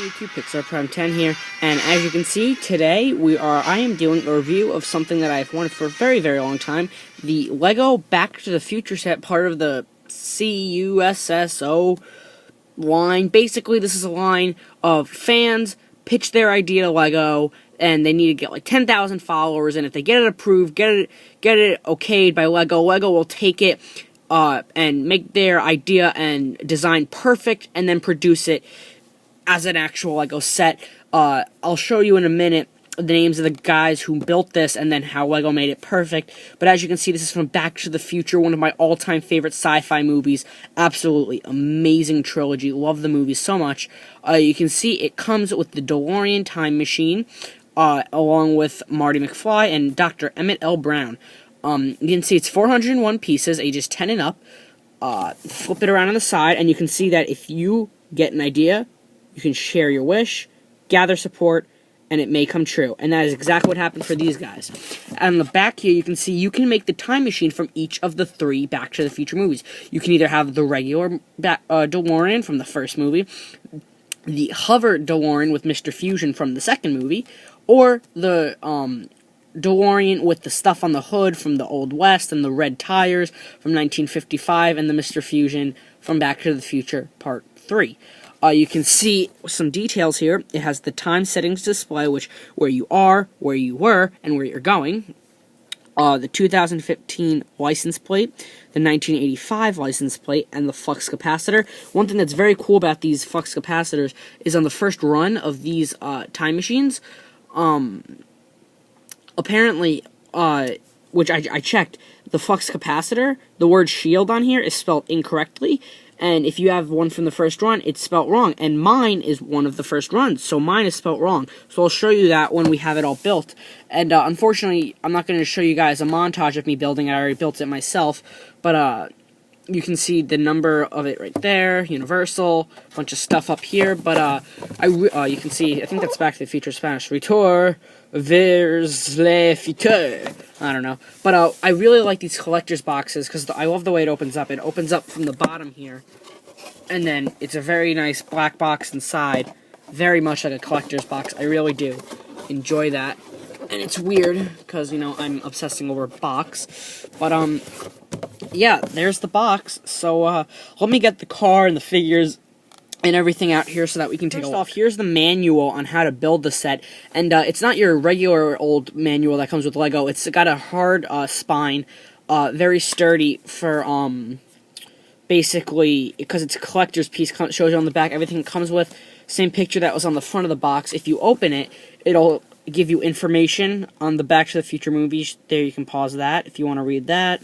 YouTube Pixar Prime 10 here, and as you can see, today I am doing a review of something that I've wanted for a very, very long time, the LEGO Back to the Future set, part of the CUSSO line. Basically, this is a line of fans pitch their idea to LEGO, and they need to get like 10,000 followers, and if they get it approved, get it okayed by LEGO, LEGO will take it and make their idea and design perfect, and then produce it as an actual LEGO set. I'll show you in a minute the names of the guys who built this and then how LEGO made it perfect. But as you can see, this is from Back to the Future, one of my all-time favorite sci-fi movies. Absolutely amazing trilogy. Love the movie so much. You can see it comes with the DeLorean time machine, along with Marty McFly and Dr. Emmett L. Brown. You can see it's 401 pieces, ages 10 and up. Flip it around on the side, and you can see that if you get an idea, you can share your wish, gather support, and it may come true. And that is exactly what happened for these guys. And on the back here, you can see you can make the time machine from each of the 3 Back to the Future movies. You can either have the regular DeLorean from the first movie, the hover DeLorean with Mr. Fusion from the second movie, or the DeLorean with the stuff on the hood from the Old West and the red tires from 1955, and the Mr. Fusion from Back to the Future Part 3. You can see some details here. It has the time settings display, where you are, where you were, and where you're going. The 2015 license plate, the 1985 license plate, and the flux capacitor. One thing that's very cool about these flux capacitors is on the first run of these time machines, apparently, which I checked, the flux capacitor, the word shield on here is spelled incorrectly, and if you have one from the first run, it's spelled wrong, and mine is one of the first runs, so mine is spelled wrong. So I'll show you that when we have it all built. And unfortunately, I'm not going to show you guys a montage of me building it. I already built it myself, but you can see the number of it right there, Universal, a bunch of stuff up here, but you can see, I think that's Back to the Future Spanish, Retour vers le futur. I don't know. But I really like these collector's boxes because I love the way it opens up. It opens up from the bottom here, and then it's a very nice black box inside. Very much like a collector's box. I really do enjoy that. And it's weird because, you know, I'm obsessing over box. But, yeah, there's the box. So, let me get the car and the figures and everything out here so that we can take a look. First off, here's the manual on how to build the set, and it's not your regular old manual that comes with LEGO. It's got a hard spine, very sturdy for basically, because it's a collector's piece, shows you on the back everything it comes with. Same picture that was on the front of the box. If you open it, it'll give you information on the Back to the Future movies. There, you can pause that if you want to read that.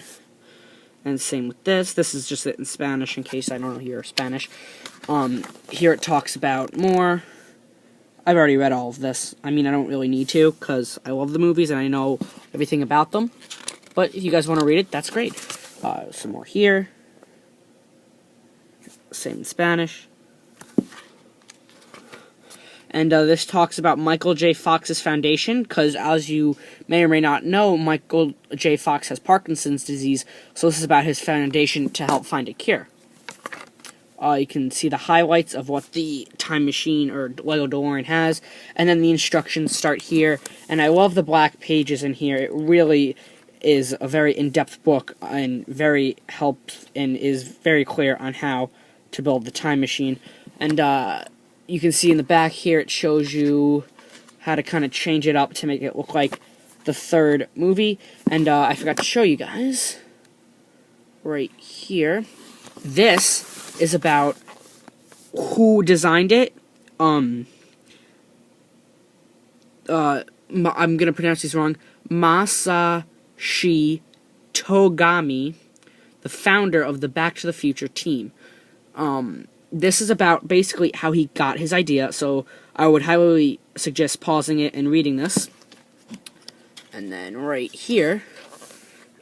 And same with this. This is just it in Spanish, in case I don't know your Spanish. Here it talks about more. I've already read all of this. I mean, I don't really need to, because I love the movies and I know everything about them. But if you guys want to read it, that's great. Some more here. Same in Spanish. And this talks about Michael J. Fox's foundation, because as you may or may not know, Michael J. Fox has Parkinson's disease, so this is about his foundation to help find a cure. You can see the highlights of what the time machine or LEGO DeLorean has, and then the instructions start here. And I love the black pages in here. It really is a very in-depth book and very helps and is very clear on how to build the time machine. And you can see in the back here it shows you how to kind of change it up to make it look like the third movie. And I forgot to show you guys right here. This is about who designed it. I'm gonna pronounce these wrong. Masashi Togami, the founder of the Back to the Future team. This is about basically how he got his idea, so I would highly suggest pausing it and reading this. And then right here,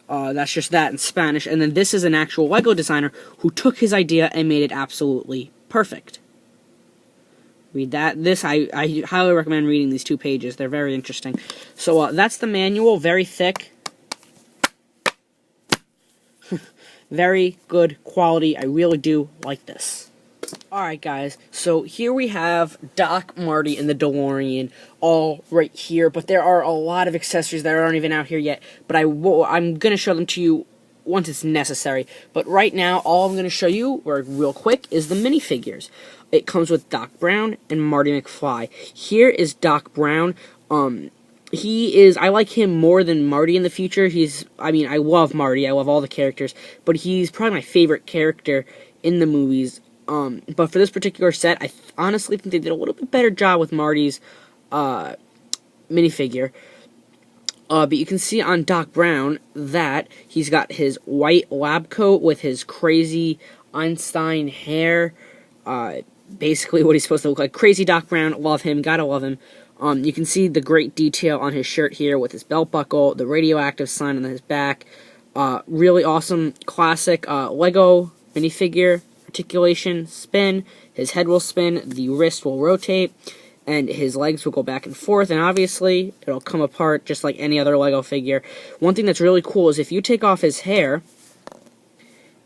that's just that in Spanish. And then this is an actual LEGO designer who took his idea and made it absolutely perfect. Read that. I highly recommend reading these 2 pages. They're very interesting. So that's the manual. Very thick. Very good quality. I really do like this. Alright guys, so here we have Doc, Marty, and the DeLorean all right here, but there are a lot of accessories that aren't even out here yet, but I'm going to show them to you once it's necessary. But right now, all I'm going to show you, real quick, is the minifigures. It comes with Doc Brown and Marty McFly. Here is Doc Brown. I like him more than Marty in the future. I love Marty, I love all the characters, but he's probably my favorite character in the movies. But for this particular set, I honestly think they did a little bit better job with Marty's, minifigure. But you can see on Doc Brown that he's got his white lab coat with his crazy Einstein hair. Basically what he's supposed to look like. Crazy Doc Brown, love him, gotta love him. You can see the great detail on his shirt here with his belt buckle, the radioactive sign on his back. Really awesome, classic, Lego minifigure. Articulation, spin, his head will spin, the wrist will rotate, and his legs will go back and forth, and obviously, it'll come apart just like any other Lego figure. One thing that's really cool is if you take off his hair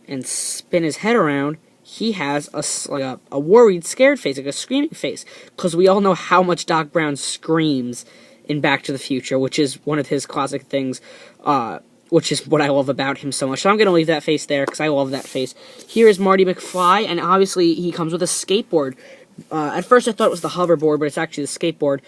and spin his head around, he has a worried, scared face, like a screaming face, because we all know how much Doc Brown screams in Back to the Future, which is one of his classic things, which is what I love about him so much. So I'm going to leave that face there, because I love that face. Here is Marty McFly, and obviously he comes with a skateboard. At first I thought it was the hoverboard, but it's actually the skateboard.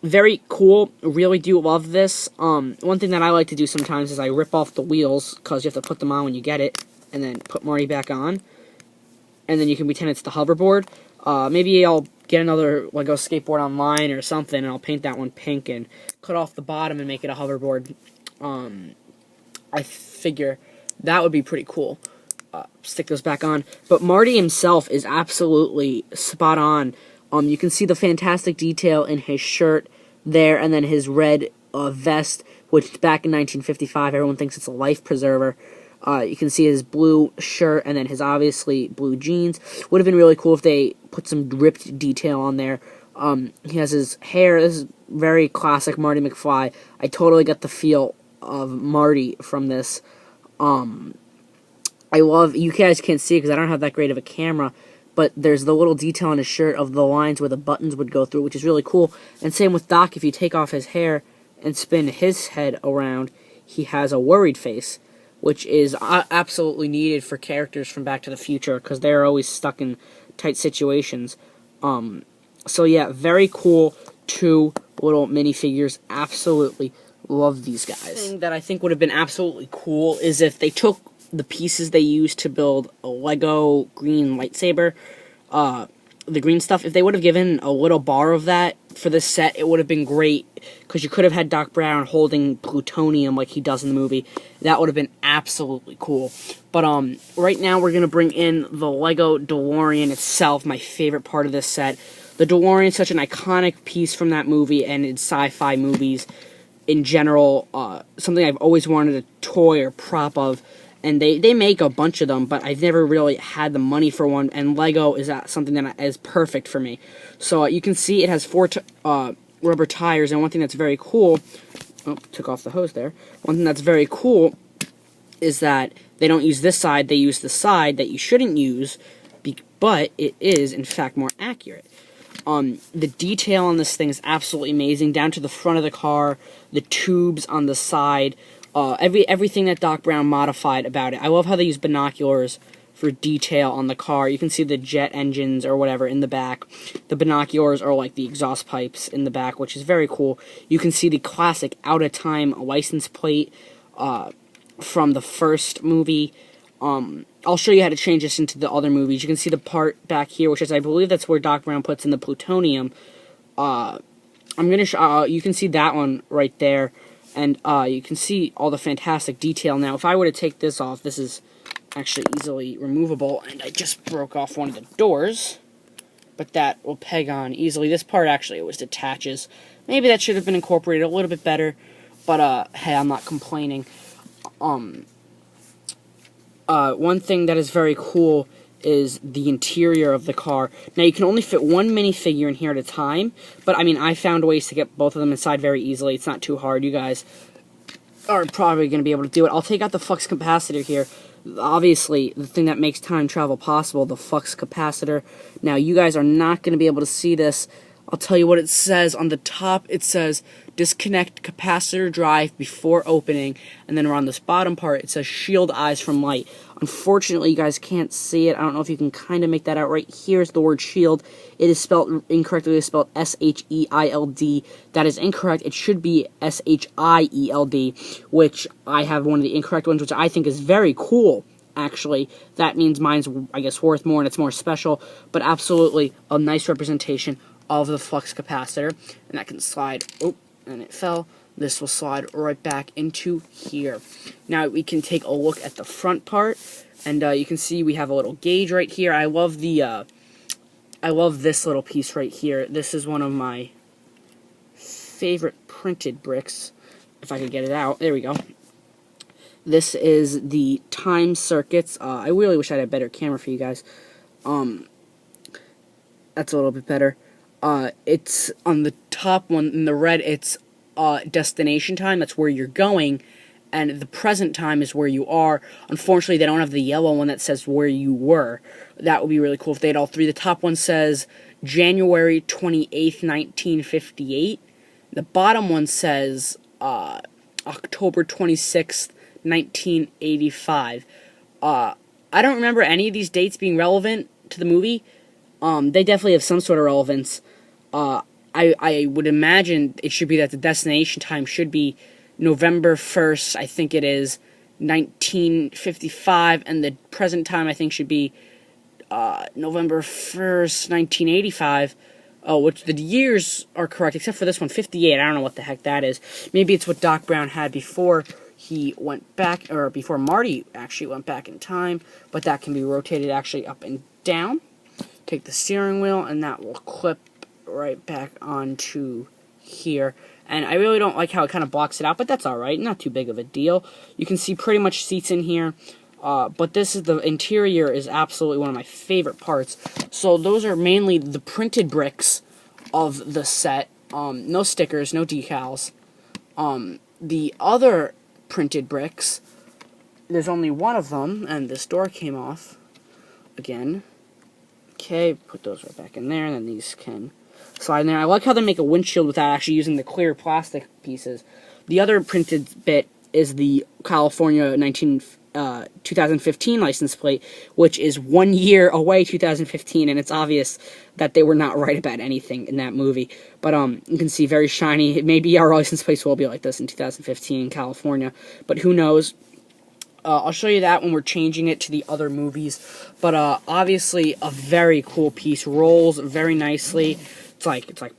Very cool. Really do love this. One thing that I like to do sometimes is I rip off the wheels, because you have to put them on when you get it, and then put Marty back on. And then you can pretend it's the hoverboard. Maybe I'll get another Lego skateboard online or something, and I'll paint that one pink and cut off the bottom and make it a hoverboard. I figure that would be pretty cool. Stick those back on. But Marty himself is absolutely spot on. You can see the fantastic detail in his shirt there, and then his red vest, which back in 1955 everyone thinks it's a life preserver. You can see his blue shirt and then his obviously blue jeans. Would have been really cool if they put some ripped detail on there. He has his hair. This is very classic Marty McFly. I totally get the feel of Marty from this. I love, you guys can't see it because I don't have that great of a camera, but there's the little detail on his shirt of the lines where the buttons would go through, which is really cool. And same with Doc, if you take off his hair and spin his head around, he has a worried face, which is absolutely needed for characters from Back to the Future, because they're always stuck in tight situations. So yeah, very cool. 2 little minifigures. Absolutely love these guys. The thing that I think would have been absolutely cool is if they took the pieces they used to build a Lego green lightsaber, the green stuff, if they would have given a little bar of that for this set, it would have been great, because you could have had Doc Brown holding plutonium like he does in the movie. That would have been absolutely cool. But right now we're going to bring in the Lego DeLorean itself, my favorite part of this set. The DeLorean is such an iconic piece from that movie and in sci-fi movies in general. Something I've always wanted a toy or prop of. And they make a bunch of them, but I've never really had the money for one, and Lego is something that is perfect for me. So you can see it has 4 rubber tires, and one thing that's very cool, oh, took off the hose there, one thing that's very cool is that they don't use this side, they use the side that you shouldn't use, but it is, in fact, more accurate. The detail on this thing is absolutely amazing, down to the front of the car, the tubes on the side, everything that Doc Brown modified about it. I love how they use binoculars for detail on the car. You can see the jet engines or whatever in the back. The binoculars are like the exhaust pipes in the back, which is very cool. You can see the classic out-of-time license plate from the first movie. I'll show you how to change this into the other movies. You can see the part back here, which is, I believe that's where Doc Brown puts in the plutonium. I'm gonna show, you can see that one right there. And you can see all the fantastic detail. Now, if I were to take this off, this is actually easily removable, and I just broke off one of the doors, but that will peg on easily. This part actually always detaches. Maybe that should have been incorporated a little bit better, but hey, I'm not complaining. One thing that is very cool is the interior of the car. Now, you can only fit 1 minifigure in here at a time, but, I mean, I found ways to get both of them inside very easily. It's not too hard. You guys are probably going to be able to do it. I'll take out the flux capacitor here. obviously, the thing that makes time travel possible, the flux capacitor. Now, you guys are not going to be able to see this. I'll tell you what it says. On the top, it says, disconnect capacitor drive before opening. And then around this bottom part, it says, shield eyes from light. Unfortunately, you guys can't see it. I don't know if you can kind of make that out. Right here's the word shield. It is spelled incorrectly. It is spelled S-H-E-I-L-D. That is incorrect. It should be S-H-I-E-L-D, which I have one of the incorrect ones, which I think is very cool, actually. That means mine's, I guess, worth more and it's more special, but absolutely a nice representation of the flux capacitor. And that can slide, oh, and it fell. This will slide right back into here. Now we can take a look at the front part, and you can see we have a little gauge right here. I love this little piece right here. This is one of my favorite printed bricks. If I could get it out, there we go. This is the time circuits. I really wish I had a better camera for you guys. That's a little bit better. It's on the top one in the red. It's destination time, that's where you're going, and the present time is where you are. Unfortunately, they don't have the yellow one that says where you were. That would be really cool if they had all three. The top one says January 28th, 1958. The bottom one says October 26th, 1985. I don't remember any of these dates being relevant to the movie. They definitely have some sort of relevance. I would imagine it should be that the destination time should be November 1st, I think it is, 1955, and the present time I think should be November 1st, 1985, which the years are correct, except for this one, 58, I don't know what the heck that is. Maybe it's what Doc Brown had before he went back, or before Marty actually went back in time, but that can be rotated actually up and down. Take the steering wheel, and that will clip right back onto here. And I really don't like how it kind of blocks it out, but that's alright, not too big of a deal. You can see pretty much seats in here, but this is the interior is absolutely one of my favorite parts. So those are mainly the printed bricks of the set. No stickers, no decals. The other printed bricks, there's only one of them, and this door came off again. Okay, put those right back in there, and then these can slide in there. I like how they make a windshield without actually using the clear plastic pieces. The other printed bit is the California 2015 license plate, which is 1 year away, 2015, and it's obvious that they were not right about anything in that movie. But you can see very shiny. Maybe our license plates will be like this in 2015 in California, but who knows. I'll show you that when we're changing it to the other movies. But obviously a very cool piece. Rolls very nicely. It's like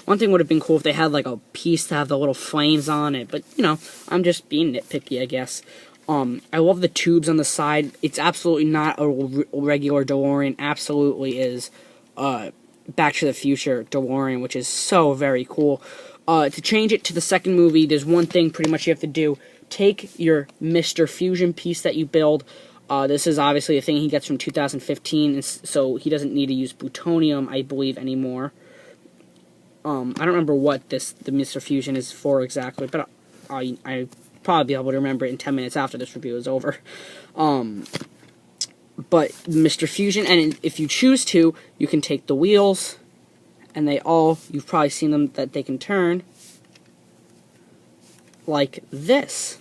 one thing would have been cool if they had like a piece to have the little flames on it, but you know, I'm just being nitpicky, I guess. I love the tubes on the side. It's absolutely not a regular DeLorean. Absolutely is Back to the Future DeLorean, which is so very cool. To change it to the second movie, there's one thing pretty much you have to do. Take your Mr. Fusion piece that you build. This is obviously a thing he gets from 2015, so he doesn't need to use plutonium, I believe, anymore. I don't remember what the Mr. Fusion is for exactly, but I'll probably be able to remember it in 10 minutes after this review is over. But Mr. Fusion, and if you choose to, you can take the wheels, and you've probably seen them, that they can turn like this.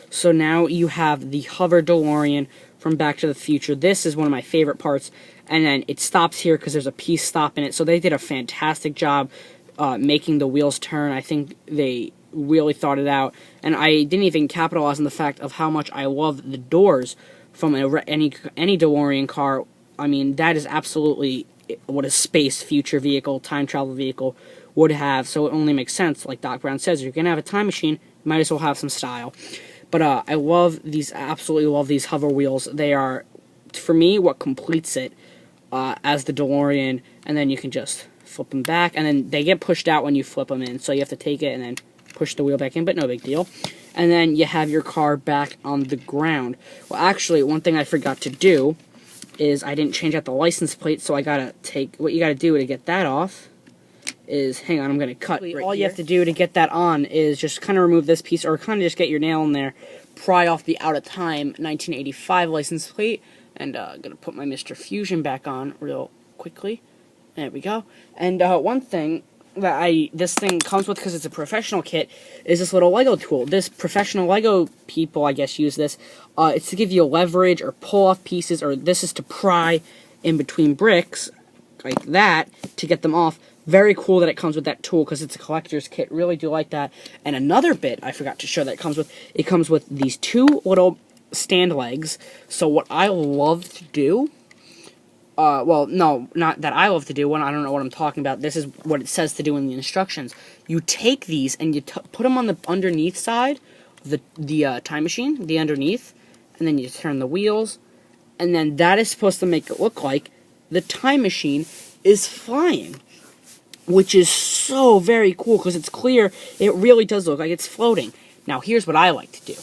So now you have the hover DeLorean from Back to the Future. This is one of my favorite parts. And then it stops here because there's a piece stop in it. So they did a fantastic job making the wheels turn. I think they really thought it out. And I didn't even capitalize on the fact of how much I love the doors from any DeLorean car. I mean, that is absolutely what a space future vehicle, time travel vehicle would have. So it only makes sense, like Doc Brown says, if you're going to have a time machine, you might as well have some style. But I love these, absolutely love these hover wheels. They are, for me, what completes it as the DeLorean. And then you can just flip them back. And then they get pushed out when you flip them in. So you have to take it and then push the wheel back in, but no big deal. And then you have your car back on the ground. Well, actually, one thing I forgot to do is I didn't change out the license plate. So I got to take, what you got to do to get that off is, hang on, I'm going to cut right all here. You have to do to get that on is just kind of remove this piece, or kind of just get your nail in there, pry off the out of time 1985 license plate, and I'm gonna put my Mr. Fusion back on real quickly. There we go. And one thing that this thing comes with, because it's a professional kit, is this little Lego tool. This professional Lego people, I guess, use this. It's to give you leverage or pull off pieces, or this is to pry in between bricks, like that, to get them off. Very cool that it comes with that tool, because it's a collector's kit. Really do like that. And another bit I forgot to show that it comes with these two little stand legs. So what I love to do, well, no, not that I love to do. I don't know what I'm talking about. This is what it says to do in the instructions. You take these and you put them on the underneath side of the time machine, the underneath, and then you turn the wheels, and then that is supposed to make it look like the time machine is flying, which is so very cool, because it's clear. It really does look like it's floating. Now, here's what I like to do.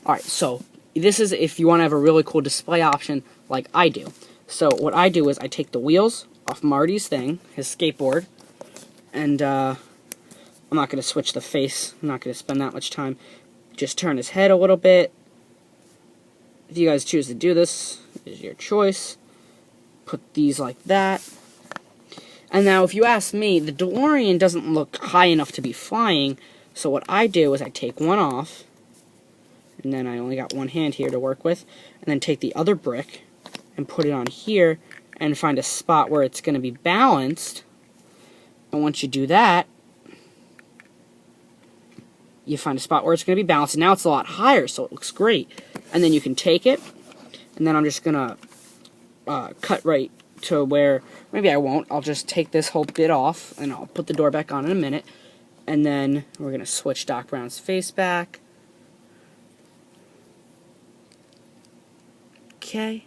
Alright, so this is if you want to have a really cool display option like I do. So what I do is I take the wheels off Marty's thing, his skateboard, and I'm not going to switch the face. I'm not going to spend that much time. Just turn his head a little bit. If you guys choose to do this, it is your choice. Put these like that. And now, if you ask me, the DeLorean doesn't look high enough to be flying, so what I do is I take one off, and then I only got one hand here to work with, and then take the other brick and put it on here, and find a spot where it's going to be balanced. And once you do that, you find a spot where it's going to be balanced, and now it's a lot higher, so it looks great. And then you can take it, and then I'm just going to cut right to where, maybe I won't, I'll just take this whole bit off, and I'll put the door back on in a minute, and then we're going to switch Doc Brown's face back. Okay.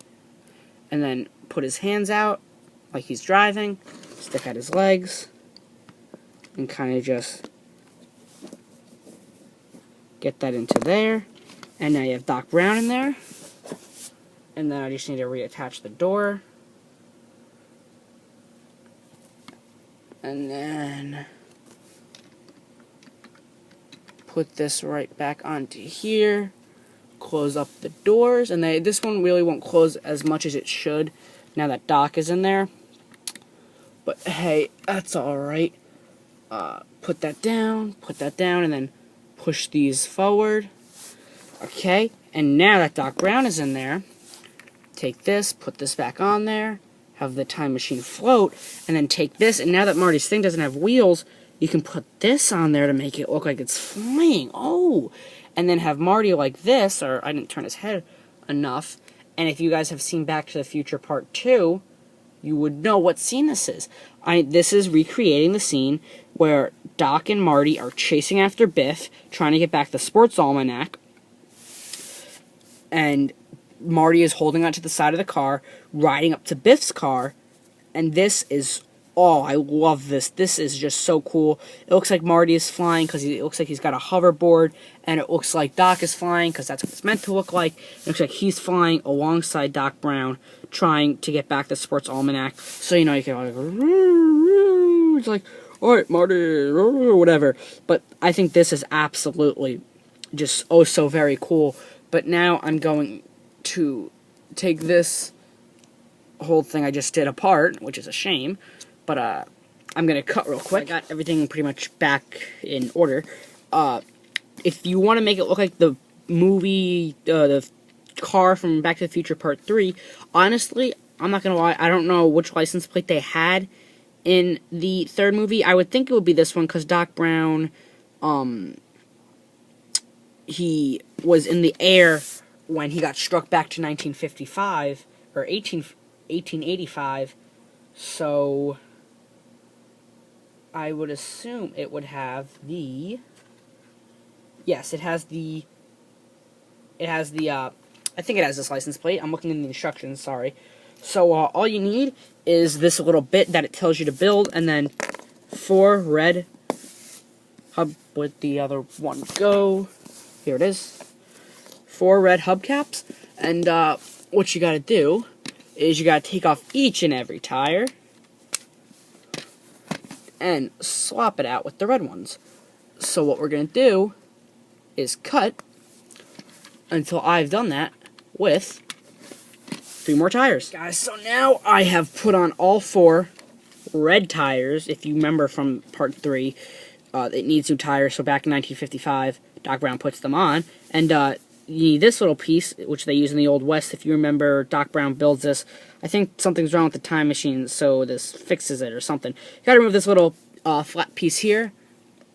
And then put his hands out like he's driving, stick out his legs, and kind of just get that into there. And now you have Doc Brown in there. And then I just need to reattach the door. And then put this right back onto here. Close up the doors, and this one really won't close as much as it should now that Doc is in there, but hey, that's alright. Put that down, and then push these forward. Okay, and now that Doc Brown is in there, take this, put this back on there, have the time machine float, and then take this, and now that Marty's thing doesn't have wheels, you can put this on there to make it look like it's flying. Oh! And then have Marty like this, or I didn't turn his head enough, and if you guys have seen Back to the Future Part 2, you would know what scene this is. This is recreating the scene where Doc and Marty are chasing after Biff, trying to get back the sports almanac, and Marty is holding onto the side of the car, riding up to Biff's car, and this is... Oh, I love this. This is just so cool. It looks like Marty is flying because it looks like he's got a hoverboard, and it looks like Doc is flying because that's what it's meant to look like. It looks like he's flying alongside Doc Brown, trying to get back the sports almanac. So, you know, you can like, it's like, all right, Marty, whatever. But I think this is absolutely just oh so very cool. But now I'm going to take this whole thing I just did apart, which is a shame. But I'm going to cut real quick. I got everything pretty much back in order. If you want to make it look like the movie, the car from Back to the Future Part 3, honestly, I'm not going to lie, I don't know which license plate they had in the third movie. I would think it would be this one, because Doc Brown, he was in the air when he got struck back to 1955, or 1885, so... I would assume it would have the... Yes, it has the... I think it has this license plate. I'm looking in the instructions, sorry. So, all you need is this little bit that it tells you to build, and then 4 red hub... Where'd the other one go? Here it is. 4 red hubcaps, and what you gotta do is you gotta take off each and every tire and swap it out with the red ones. So what we're going to do is cut until I've done that with 3 more tires. Guys, so now I have put on all 4 red tires. If you remember from part 3, it needs new tires, so back in 1955, Doc Brown puts them on. And you need this little piece, which they use in the Old West. If you remember, Doc Brown builds this. I think something's wrong with the time machine, so this fixes it or something. You gotta remove this little flat piece here,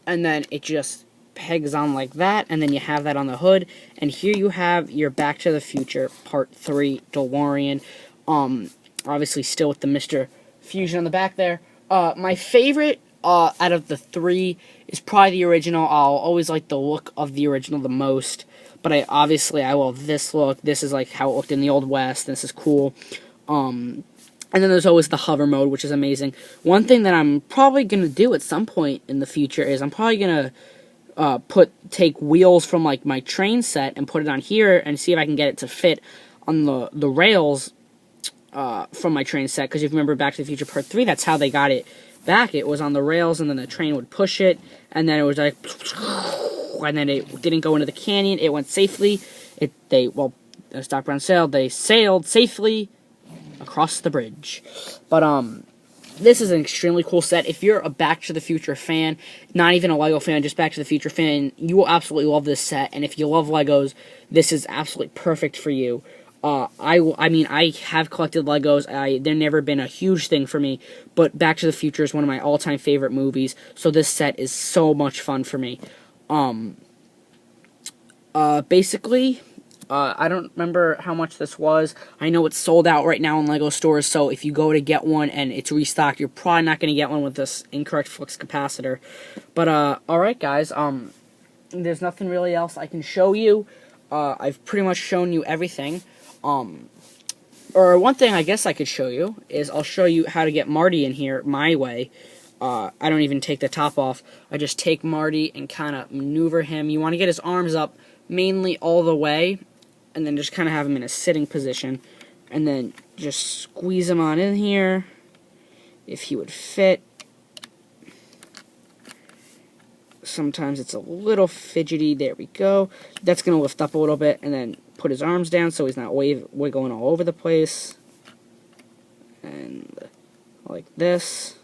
and then it just pegs on like that, and then you have that on the hood. And here you have your Back to the Future Part 3 DeLorean. Obviously still with the Mr. Fusion on the back there. My favorite out of the 3 is probably the original. I'll always like the look of the original the most, but I love this look. This is like how it looked in the Old West. This is cool. And then there's always the hover mode, which is amazing. One thing that I'm probably gonna do at some point in the future is I'm probably gonna take wheels from like my train set and put it on here and see if I can get it to fit on the rails from my train set. Because if you remember Back to the Future Part 3, that's how they got it back. It was on the rails, and then the train would push it, and then it was like, and then it didn't go into the canyon. It went safely. As Doc Brown sailed, they sailed safely across the bridge. But this is an extremely cool set. If you're a Back to the Future fan, not even a Lego fan, just Back to the Future fan, you will absolutely love this set. And if you love Legos, this is absolutely perfect for you. I mean, I have collected Legos. They've never been a huge thing for me, but Back to the Future is one of my all-time favorite movies, so this set is so much fun for me. Basically, I don't remember how much this was. I know it's sold out right now in Lego stores, so if you go to get one and it's restocked, you're probably not going to get one with this incorrect flux capacitor. But, alright guys, there's nothing really else I can show you. I've pretty much shown you everything. Or one thing I guess I could show you is I'll show you how to get Marty in here my way. I don't even take the top off. I just take Marty and kind of maneuver him. You want to get his arms up mainly all the way, and then just kind of have him in a sitting position, and then just squeeze him on in here if he would fit. Sometimes it's a little fidgety. There we go. That's going to lift up a little bit, and then put his arms down so he's not wiggling all over the place. And like this.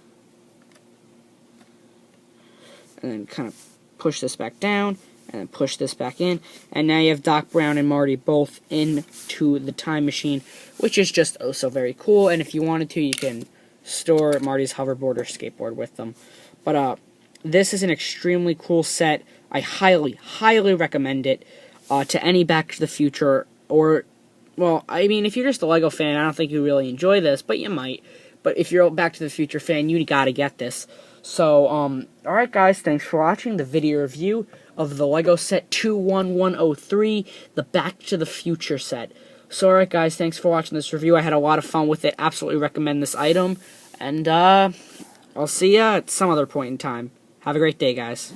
And then kind of push this back down, and then push this back in. And now you have Doc Brown and Marty both into the time machine, which is just oh so very cool. And if you wanted to, you can store Marty's hoverboard or skateboard with them. But, this is an extremely cool set. I highly, highly recommend it to any Back to the Future, or, well, I mean, if you're just a Lego fan, I don't think you really enjoy this, but you might. But if you're a Back to the Future fan, you gotta get this. So, alright guys, thanks for watching the video review of the Lego set 21103, the Back to the Future set. So, alright guys, thanks for watching this review. I had a lot of fun with it. Absolutely recommend this item. And, I'll see ya at some other point in time. Have a great day, guys.